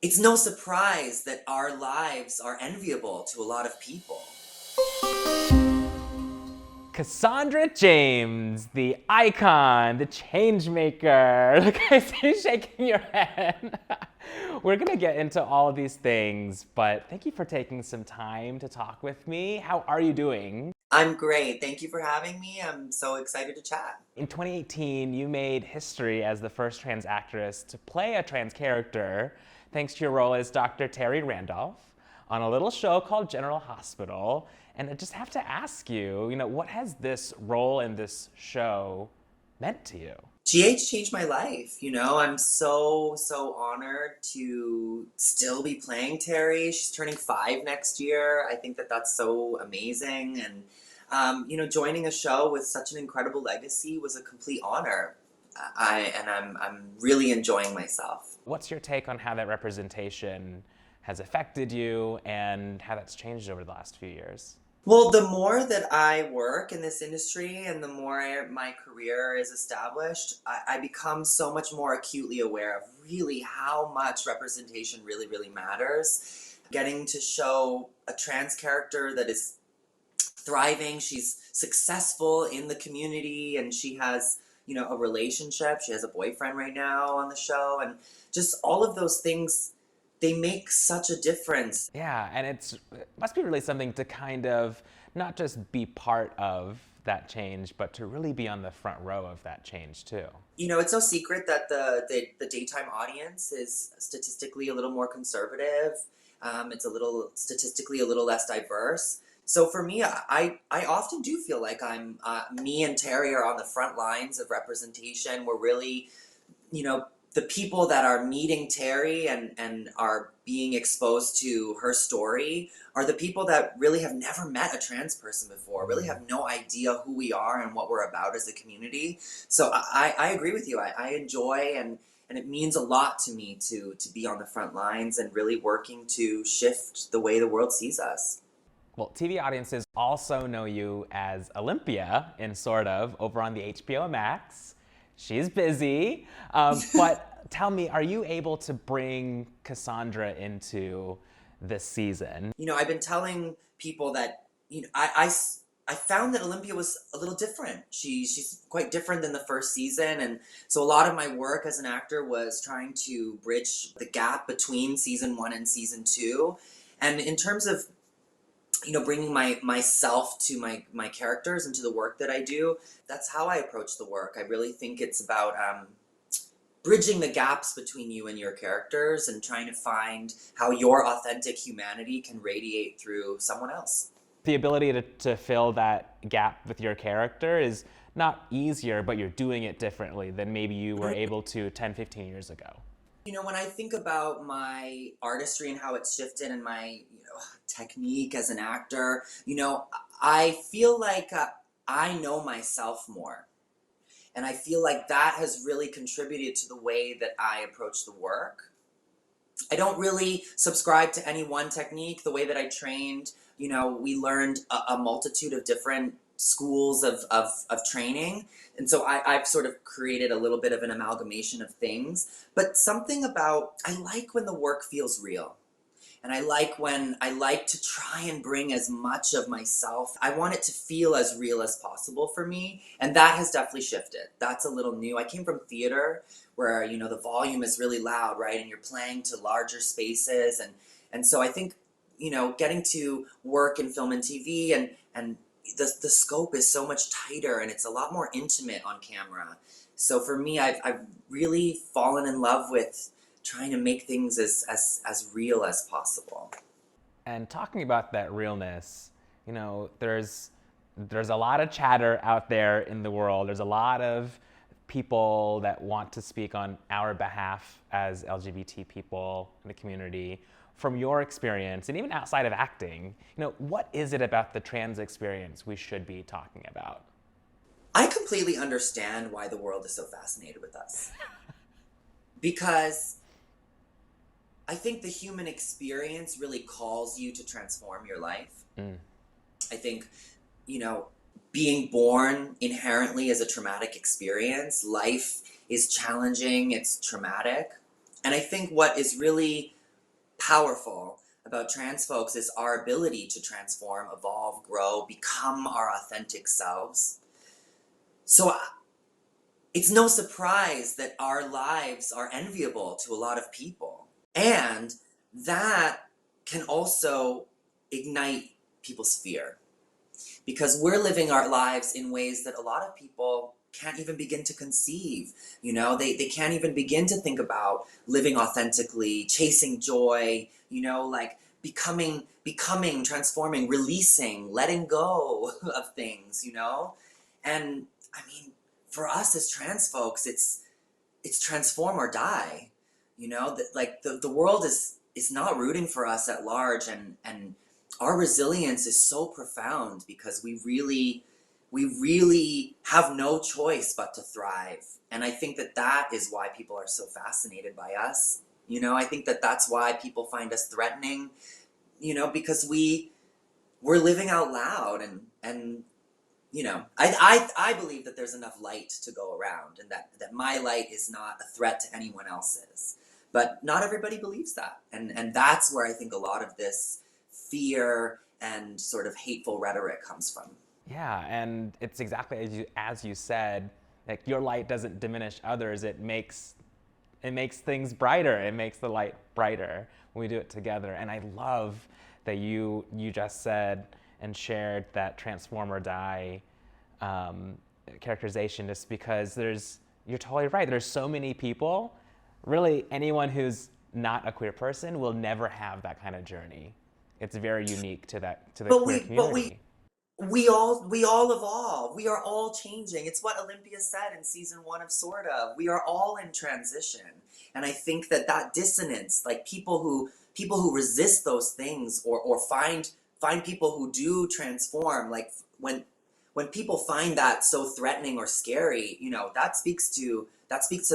It's no surprise that our lives are enviable to a lot of people. Cassandra James, the icon, the change maker. Look, I see you shaking your head. We're gonna get into all of these things, but thank you for taking some time to talk with me. How are you doing? I'm great. Thank you for having me. I'm so excited to chat. In 2018, you made history as the first trans actress to play a trans character, thanks to your role as Dr. Terry Randolph on a little show called General Hospital. And I just have to ask you, what has this role in this show meant to you? GH changed my life. I'm so honored to still be playing Terry. She's turning 5 next year. I think that that's so amazing. And, joining a show with such an incredible legacy was a complete honor. I'm really enjoying myself. What's your take on how that representation has affected you and how that's changed over the last few years? Well, the more that I work in this industry and the more my career is established, I become so much more acutely aware of really how much representation really, really matters. Getting to show a trans character that is thriving, she's successful in the community, and she has, a relationship. She has a boyfriend right now on the show, and just all of those things, they make such a difference. Yeah, and it must be really something to kind of not just be part of that change, but to really be on the front row of that change too. It's no secret that the daytime audience is statistically a little more conservative. It's a little statistically a little less diverse. So for me, I often do feel like me and Terry are on the front lines of representation. We're really, you know, the people that are meeting Terry and are being exposed to her story are the people that really have never met a trans person before, really have no idea who we are and what we're about as a community. So I agree with you. I enjoy and it means a lot to me to be on the front lines and really working to shift the way the world sees us. Well, TV audiences also know you as Olympia in Sort of over on the HBO Max. She's busy. But tell me, are you able to bring Cassandra into this season? I've been telling people that, I found that Olympia was a little different. She's quite different than the first season. And so a lot of my work as an actor was trying to bridge the gap between season 1 and season 2. And in terms of, bringing myself to my characters and to the work that I do, that's how I approach the work. I really think it's about bridging the gaps between you and your characters and trying to find how your authentic humanity can radiate through someone else. The ability to fill that gap with your character is not easier, but you're doing it differently than maybe you were able to 10, 15 years ago. When I think about my artistry and how it's shifted and my, technique as an actor, I feel like I know myself more. And I feel like that has really contributed to the way that I approach the work. I don't really subscribe to any one technique. The way that I trained, we learned a multitude of different schools of training. And so I've sort of created a little bit of an amalgamation of things. But something about, I like when the work feels real. And I like to try and bring as much of myself. I want it to feel as real as possible for me. And that has definitely shifted. That's a little new. I came from theater where, the volume is really loud, right? And you're playing to larger spaces. And so I think, getting to work in film and TV and the scope is so much tighter and it's a lot more intimate on camera. So for me, I've really fallen in love with trying to make things as real as possible. And talking about that realness, there's a lot of chatter out there in the world. There's a lot of people that want to speak on our behalf as LGBT people in the community. From your experience, and even outside of acting, what is it about the trans experience we should be talking about? I completely understand why the world is so fascinated with us. Because I think the human experience really calls you to transform your life. I think, being born inherently is a traumatic experience. Life is challenging, it's traumatic. And I think what is really powerful about trans folks is our ability to transform, evolve, grow, become our authentic selves. So it's no surprise that our lives are enviable to a lot of people. And that can also ignite people's fear, because we're living our lives in ways that a lot of people can't even begin to conceive. They can't even begin to think about living authentically, chasing joy, like becoming, transforming, releasing, letting go of things, And I mean, for us as trans folks, it's transform or die. The world is not rooting for us at large, and our resilience is so profound because we really have no choice but to thrive. And I think that is why people are so fascinated by us. I think that's why people find us threatening, because we're living out loud, and I believe that there's enough light to go around, and that my light is not a threat to anyone else's. But not everybody believes that. And that's where I think a lot of this fear and sort of hateful rhetoric comes from. Yeah, and it's exactly as you said, like your light doesn't diminish others, it makes things brighter. It makes the light brighter when we do it together. And I love that you just said and shared that transform or die characterization, just because you're totally right. There's so many people, really anyone who's not a queer person will never have that kind of journey. It's very unique to the queer community. We all evolve. We are all changing. It's what Olympia said in season 1 of Sort of. We are all in transition. And I think that dissonance, like people who resist those things, or find people who do transform, like when people find that so threatening or scary, that speaks to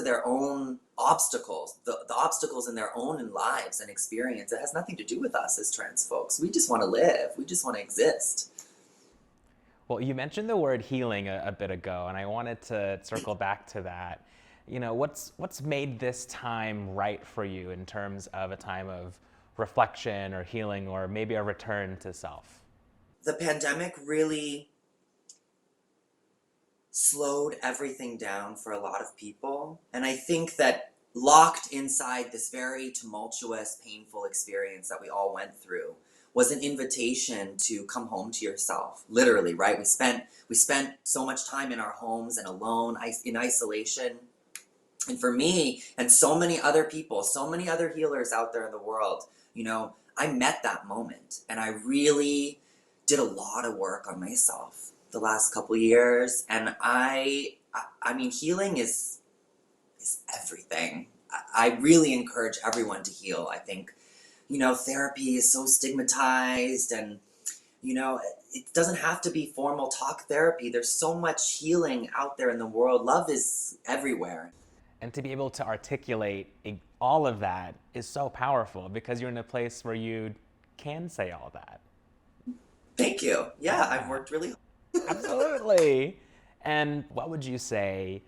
their own obstacles, the obstacles in their own lives and experience. It has nothing to do with us as trans folks. We just want to live. We just want to exist. Well, you mentioned the word healing a bit ago, and I wanted to circle back to that. What's made this time right for you in terms of a time of reflection or healing, or maybe a return to self? The pandemic really slowed everything down for a lot of people. And I think that locked inside this very tumultuous, painful experience that we all went through was an invitation to come home to yourself, literally, right? We spent so much time in our homes and alone, in isolation. And for me, and so many other people, so many other healers out there in the world, I met that moment, and I really did a lot of work on myself the last couple years. And I mean, healing is everything. I really encourage everyone to heal. I think, therapy is so stigmatized, and, it doesn't have to be formal talk therapy. There's so much healing out there in the world. Love is everywhere. And to be able to articulate all of that is so powerful, because you're in a place where you can say all that. Thank you. Yeah, I've worked really hard. Absolutely. And what would you say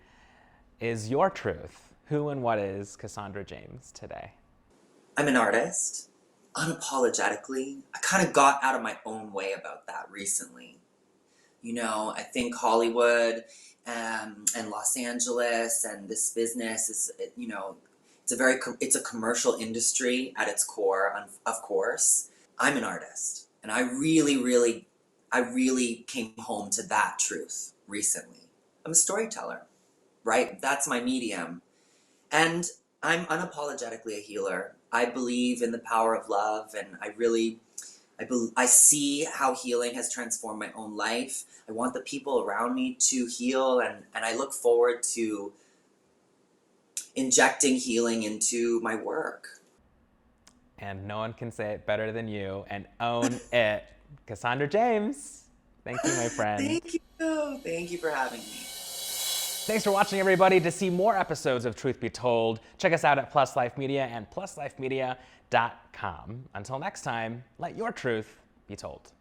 is your truth? Who and what is Cassandra James today? I'm an artist, unapologetically. I kind of got out of my own way about that recently. I think Hollywood and Los Angeles and this business is, it's a commercial industry at its core, of course. I'm an artist, and I really came home to that truth recently. I'm a storyteller, right? That's my medium. And I'm unapologetically a healer. I believe in the power of love, and I see how healing has transformed my own life. I want the people around me to heal, and I look forward to injecting healing into my work. And no one can say it better than you, and own it. Cassandra James, thank you, my friend. Thank you. Thank you for having me. Thanks for watching, everybody. To see more episodes of Truth Be Told, check us out at Plus Life Media and pluslifemedia.com. Until next time, let your truth be told.